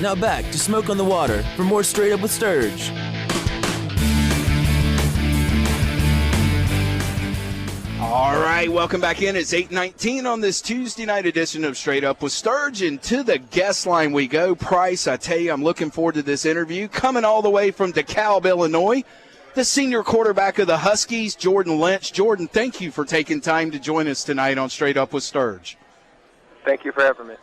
Now back to Smoke on the Water for more Straight Up with Sturge. All right, welcome back in. It's 8:19 on this Tuesday night edition of Straight Up with Sturge. And to the guest line we go. Price, I tell you, I'm looking forward to this interview. Coming all the way from DeKalb, Illinois, the senior quarterback of the Huskies, Jordan Lynch. Jordan, thank you for taking time to join us tonight on Straight Up with Sturge. Thank you for having me.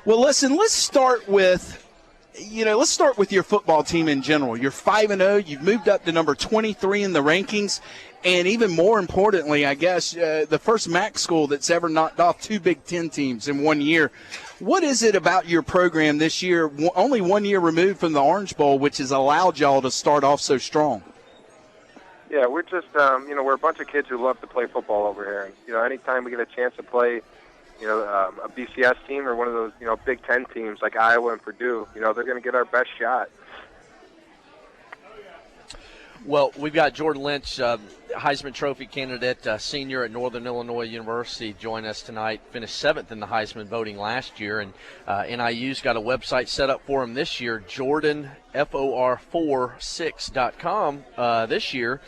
Well, listen, let's start with your football team in general. You're 5-0. You've moved up to number 23 in the rankings. And even more importantly, I guess, the first MAC school that's ever knocked off 2 Big Ten teams in 1 year. What is it about your program this year, only 1 year removed from the Orange Bowl, which has allowed y'all to start off so strong? Yeah, we're just, we're a bunch of kids who love to play football over here. And, anytime we get a chance to play, a BCS team or one of those, Big Ten teams like Iowa and Purdue, they're going to get our best shot. Well, we've got Jordan Lynch, Heisman Trophy candidate, senior at Northern Illinois University, join us tonight. Finished 7th in the Heisman voting last year, and NIU's got a website set up for him this year, JordanFOR46.com this year.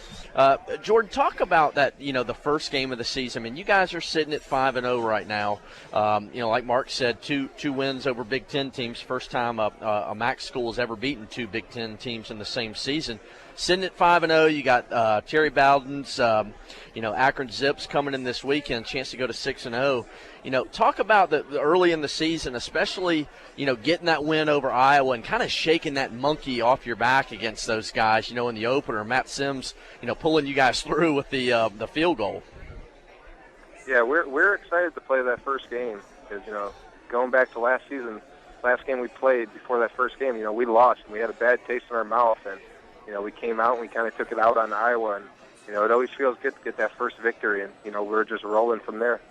Jordan, talk about that, the first game of the season. I mean, you guys are sitting at 5-0 right now. Like Mark said, two wins over Big Ten teams. First time a MAC school has ever beaten 2 Big Ten teams in the same season. Sitting at 5-0, you got Terry Bowden's, Akron Zips coming in this weekend, chance to go to 6-0. Talk about the early in the season, especially, getting that win over Iowa and kind of shaking that monkey off your back against those guys, in the opener. Matt Sims, pulling you guys through with the field goal. Yeah, we're excited to play that first game because, going back to last season, last game we played before that first game, we lost and we had a bad taste in our mouth, and we came out and we kind of took it out on Iowa, and, it always feels good to get that first victory, and, we're just rolling from there.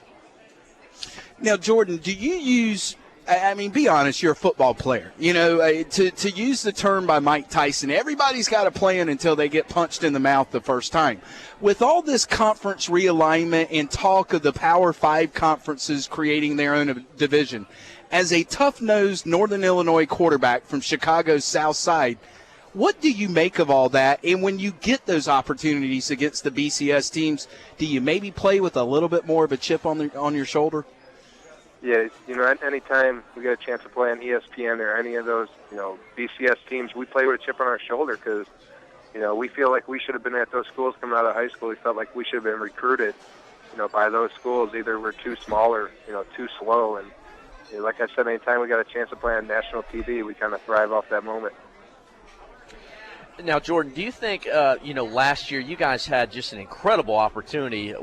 Now, Jordan, do you use – be honest, you're a football player. To use the term by Mike Tyson, everybody's got a plan until they get punched in the mouth the first time. With all this conference realignment and talk of the Power 5 conferences creating their own division, as a tough-nosed Northern Illinois quarterback from Chicago's South Side, what do you make of all that? And when you get those opportunities against the BCS teams, do you maybe play with a little bit more of a chip on your shoulder? Yeah, anytime we get a chance to play on ESPN or any of those, BCS teams, we play with a chip on our shoulder because, we feel like we should have been at those schools coming out of high school. We felt like we should have been recruited, by those schools. Either we're too small or, too slow. And like I said, anytime we got a chance to play on national TV, we kind of thrive off that moment. Now, Jordan, do you think, last year you guys had just an incredible opportunity,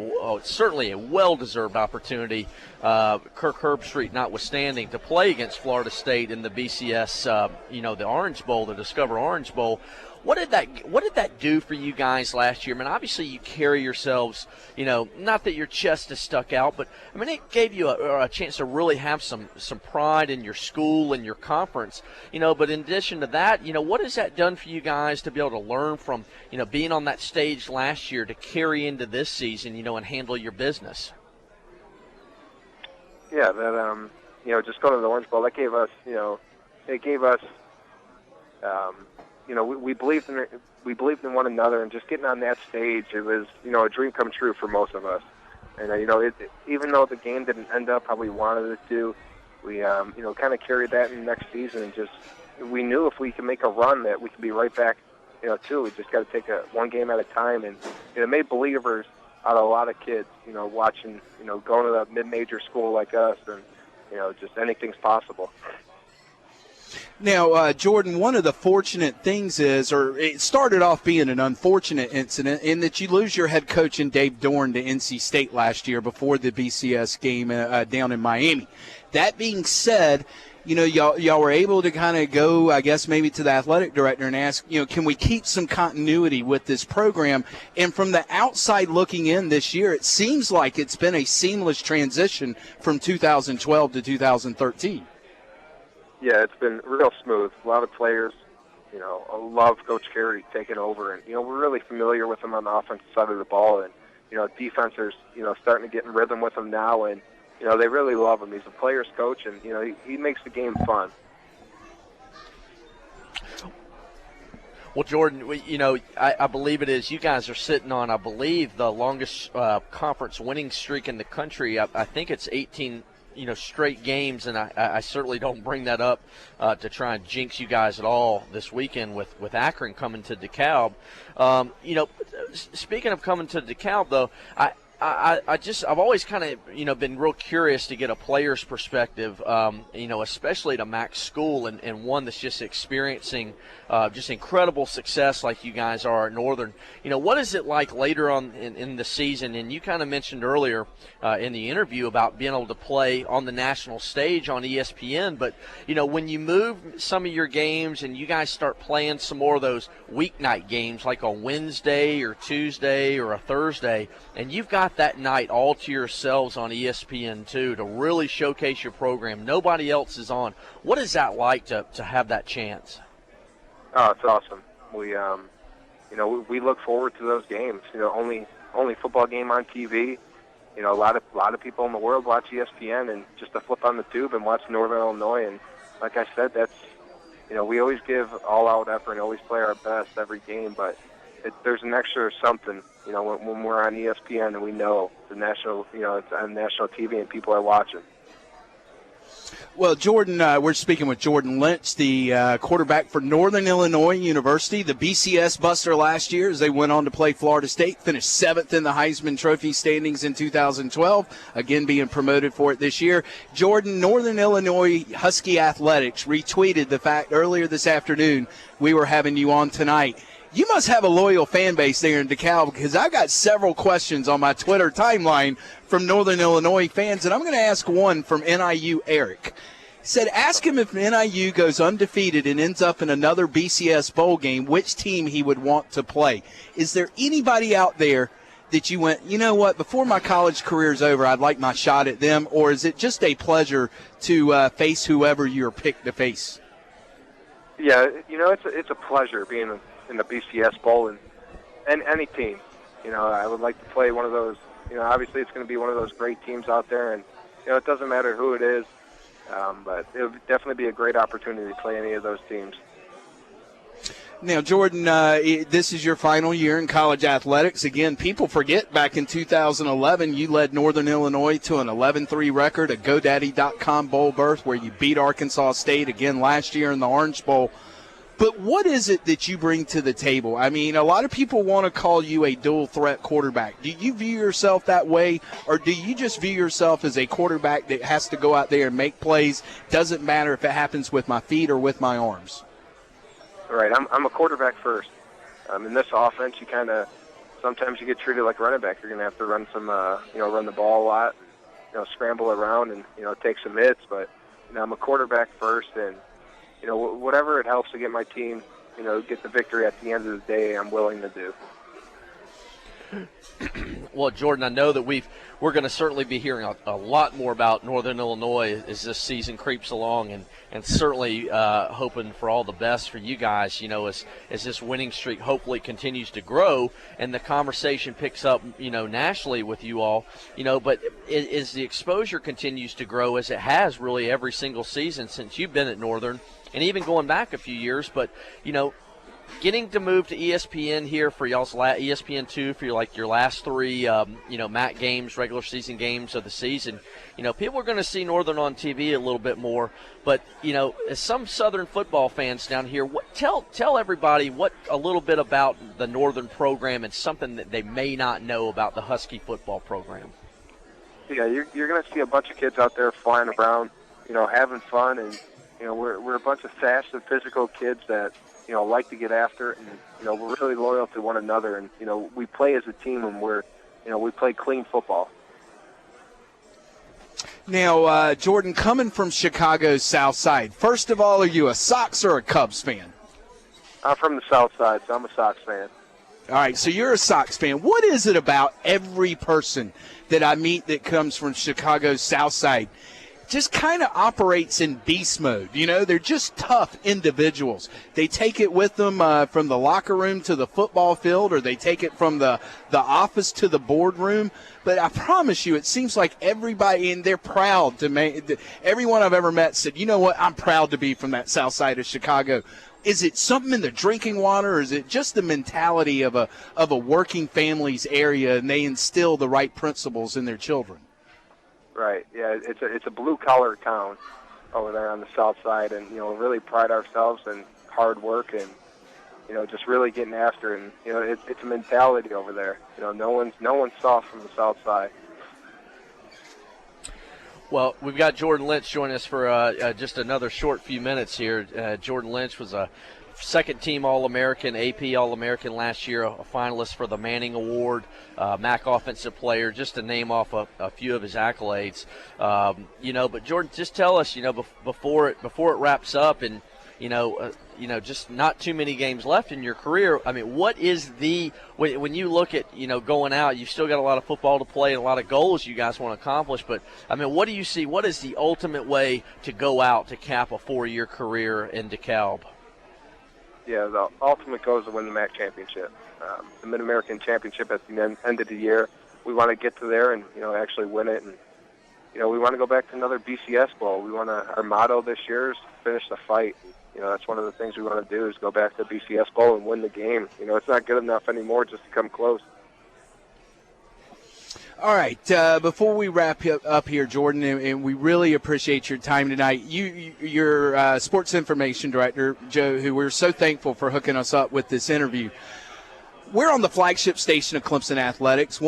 certainly a well-deserved opportunity, Kirk Herbstreit notwithstanding, to play against Florida State in the BCS, the Orange Bowl, the Discover Orange Bowl. What did that do for you guys last year? I mean, obviously you carry yourselves, not that your chest is stuck out, but, it gave you a chance to really have some pride in your school and your conference, but in addition to that, what has that done for you guys to be able to learn from, being on that stage last year to carry into this season, and handle your business? Yeah, that, just going to the Orange Bowl, that gave us, we believed in it. We believed in one another, and just getting on that stage, it was, a dream come true for most of us. And even though the game didn't end up how we wanted it to, we kind of carried that in the next season, and just we knew if we could make a run that we could be right back, too. We just got to take one game at a time, and it made believers out of a lot of kids, watching, going to a mid-major school like us, and just anything's possible. Now, Jordan, one of the fortunate things is, or it started off being an unfortunate incident, in that you lose your head coach in Dave Dorn to NC State last year before the BCS game down in Miami. That being said, y'all were able to kind of go, I guess, maybe to the athletic director and ask, can we keep some continuity with this program? And from the outside looking in this year, it seems like it's been a seamless transition from 2012 to 2013. Yeah, it's been real smooth. A lot of players, I love Coach Carey taking over, and we're really familiar with him on the offensive side of the ball, and defenses, starting to get in rhythm with him now, and they really love him. He's a player's coach, and he makes the game fun. Well, Jordan, I believe it is. You guys are sitting on, I believe, the longest conference winning streak in the country. I think it's 18 straight games, and I certainly don't bring that up to try and jinx you guys at all this weekend with Akron coming to DeKalb. Speaking of coming to DeKalb, though, I've always kind of been real curious to get a player's perspective, especially at a MAC school and one that's just experiencing just incredible success like you guys are at Northern. What is it like later on in the season? And you kind of mentioned earlier in the interview about being able to play on the national stage on ESPN, but when you move some of your games and you guys start playing some more of those weeknight games like on Wednesday or Tuesday or a Thursday, and you've got that night all to yourselves on ESPN2 to really showcase your program. Nobody else is on. What is that like to have that chance? Oh, it's awesome. We look forward to those games. Only football game on TV. A lot of people in the world watch ESPN, and just to flip on the tube and watch Northern Illinois. And like I said, that's we always give all-out effort and always play our best every game, but there's an extra something, when we're on ESPN and we know the national, it's on national TV and people are watching. Well, Jordan, we're speaking with Jordan Lynch, the quarterback for Northern Illinois University, the BCS Buster last year as they went on to play Florida State, finished 7th in the Heisman Trophy standings in 2012, again being promoted for it this year. Jordan, Northern Illinois Husky Athletics retweeted the fact earlier this afternoon we were having you on tonight. You must have a loyal fan base there in DeKalb, because I got several questions on my Twitter timeline from Northern Illinois fans, and I'm going to ask one from NIU Eric. He said, ask him if NIU goes undefeated and ends up in another BCS bowl game, which team he would want to play. Is there anybody out there that you went, you know what, before my college career is over, I'd like my shot at them, or is it just a pleasure to face whoever you're picked to face? Yeah, it's a pleasure being in the BCS Bowl and any team. I would like to play one of those. Obviously it's going to be one of those great teams out there, and it doesn't matter who it is, but it would definitely be a great opportunity to play any of those teams. Now, Jordan, this is your final year in college athletics. Again, people forget back in 2011 you led Northern Illinois to an 11-3 record, a GoDaddy.com bowl berth where you beat Arkansas State again last year in the Orange Bowl. But what is it that you bring to the table? I mean, a lot of people want to call you a dual-threat quarterback. Do you view yourself that way, or do you just view yourself as a quarterback that has to go out there and make plays? Doesn't matter if it happens with my feet or with my arms. Right, I'm a quarterback first. In this offense, sometimes you get treated like running back. You're going to have to run run the ball a lot, scramble around and, take some hits. But, I'm a quarterback first, and whatever it helps to get my team, get the victory at the end of the day, I'm willing to do. Well, Jordan, I know that we're going to certainly be hearing a lot more about Northern Illinois as this season creeps along, and certainly hoping for all the best for you guys, as this winning streak hopefully continues to grow and the conversation picks up, nationally with you all, but as the exposure continues to grow, as it has really every single season since you've been at Northern, and even going back a few years, but, getting to move to ESPN here for y'all's ESPN2 for your last three, MAC games, regular season games of the season, people are going to see Northern on TV a little bit more. But, as some Southern football fans down here, tell everybody a little bit about the Northern program and something that they may not know about the Husky football program. Yeah, you're going to see a bunch of kids out there flying around, having fun, and we're a bunch of fast and physical kids that like to get after it, and we're really loyal to one another, and we play as a team, and we play clean football. Now, Jordan, coming from Chicago's South Side, first of all, are you a Sox or a Cubs fan? I'm from the South Side, so I'm a Sox fan. All right, so you're a Sox fan. What is it about every person that I meet that comes from Chicago's South Side just kind of operates in beast mode? They're just tough individuals. They take it with them from the locker room to the football field, or they take it from the office to the boardroom. But I promise you, it seems like everybody, and they're proud to make. Everyone I've ever met said, you know what, I'm proud to be from that South Side of Chicago. Is it something in the drinking water, or is it just the mentality of a working family's area, and they instill the right principles in their children? Right. Yeah, it's a blue-collar town over there on the south side, and, you know, we really pride ourselves in hard work and, you know, just really getting after it. And, you know, it's a mentality over there. You know, no one's soft from the south side. Well, we've got Jordan Lynch joining us for just another short few minutes here. Jordan Lynch was a second-team All-American, AP All-American last year, a finalist for the Manning Award, MAC Offensive Player, just to name off a few of his accolades. You know, but Jordan, just tell us, you know, before it wraps up, and you know, just not too many games left in your career. I mean, what is when you look at, you know, going out, you've still got a lot of football to play and a lot of goals you guys want to accomplish. But I mean, what do you see? What is the ultimate way to go out to cap a 4-year career in DeKalb? Yeah, the ultimate goal is to win the MAC championship, the Mid-American championship at the end of the year. We want to get to there and, you know, actually win it. And, you know, we want to go back to another BCS Bowl. Our motto this year is finish the fight. You know, that's one of the things we want to do, is go back to the BCS Bowl and win the game. You know, it's not good enough anymore just to come close. All right, before we wrap up here, Jordan, and we really appreciate your time tonight. Your sports information director, Joe, who we're so thankful for hooking us up with this interview. We're on the flagship station of Clemson Athletics.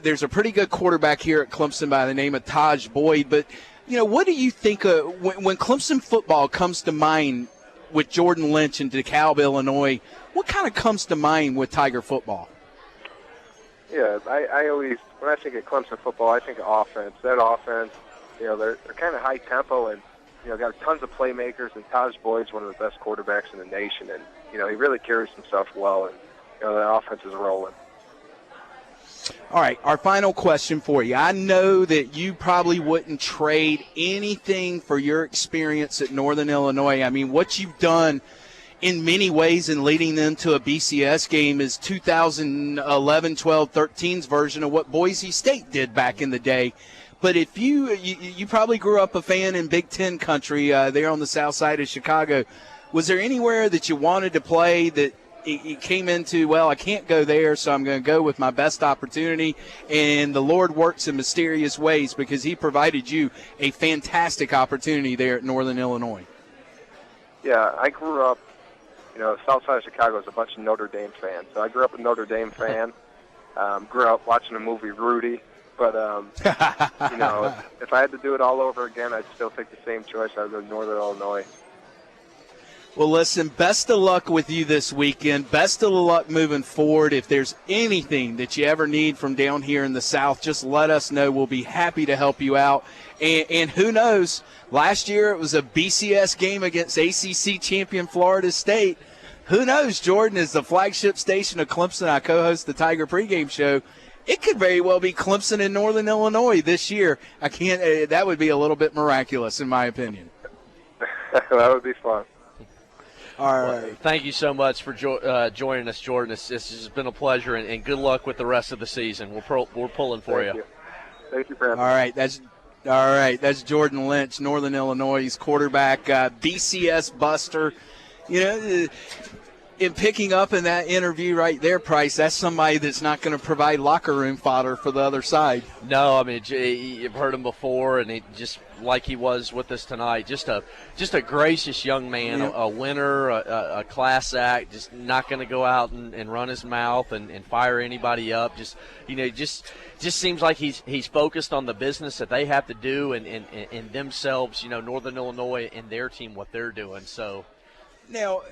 There's a pretty good quarterback here at Clemson by the name of Taj Boyd. But, you know, what do you think when Clemson football comes to mind with Jordan Lynch in DeKalb, Illinois? What kind of comes to mind with Tiger football? Yeah, I always, when I think of Clemson football, I think of offense. That offense, you know, they're kind of high tempo and, you know, got tons of playmakers. And Taj Boyd's one of the best quarterbacks in the nation, and, you know, he really carries himself well, and, you know, the offense is rolling. All right, our final question for you. I know that you probably wouldn't trade anything for your experience at Northern Illinois. I mean, what you've done in many ways in leading them to a BCS game is 2011, 12, 13's version of what Boise State did back in the day. But if you probably grew up a fan in Big Ten country there on the south side of Chicago, was there anywhere that you wanted to play that it came into, well, I can't go there, so I'm going to go with my best opportunity, and the Lord works in mysterious ways because he provided you a fantastic opportunity there at Northern Illinois? Yeah, I grew up, you know, south side of Chicago is a bunch of Notre Dame fans. So I grew up a Notre Dame fan, grew up watching the movie Rudy. But, you know, if I had to do it all over again, I'd still take the same choice. I would go to Northern Illinois. Well, listen, best of luck with you this weekend. Best of luck moving forward. If there's anything that you ever need from down here in the South, just let us know. We'll be happy to help you out. And who knows, last year it was a BCS game against ACC champion Florida State. Who knows, Jordan, as the flagship station of Clemson, I co-host the Tiger pregame show. It could very well be Clemson in Northern Illinois this year. That would be a little bit miraculous, in my opinion. That would be fun. All right. Well, thank you so much for joining us, Jordan. This has been a pleasure, and good luck with the rest of the season. We're pulling for you. Thank you for having me. All right. That's Jordan Lynch, Northern Illinois' quarterback, BCS Buster. You know, in picking up in that interview right there, Price, that's somebody that's not going to provide locker room fodder for the other side. No, I mean, you've heard him before, and he just like he was with us tonight, just a gracious young man, a winner, a class act, just not going to go out and run his mouth and fire anybody up. Just, you know, just seems like he's focused on the business that they have to do and themselves, you know, Northern Illinois and their team, what they're doing. So now,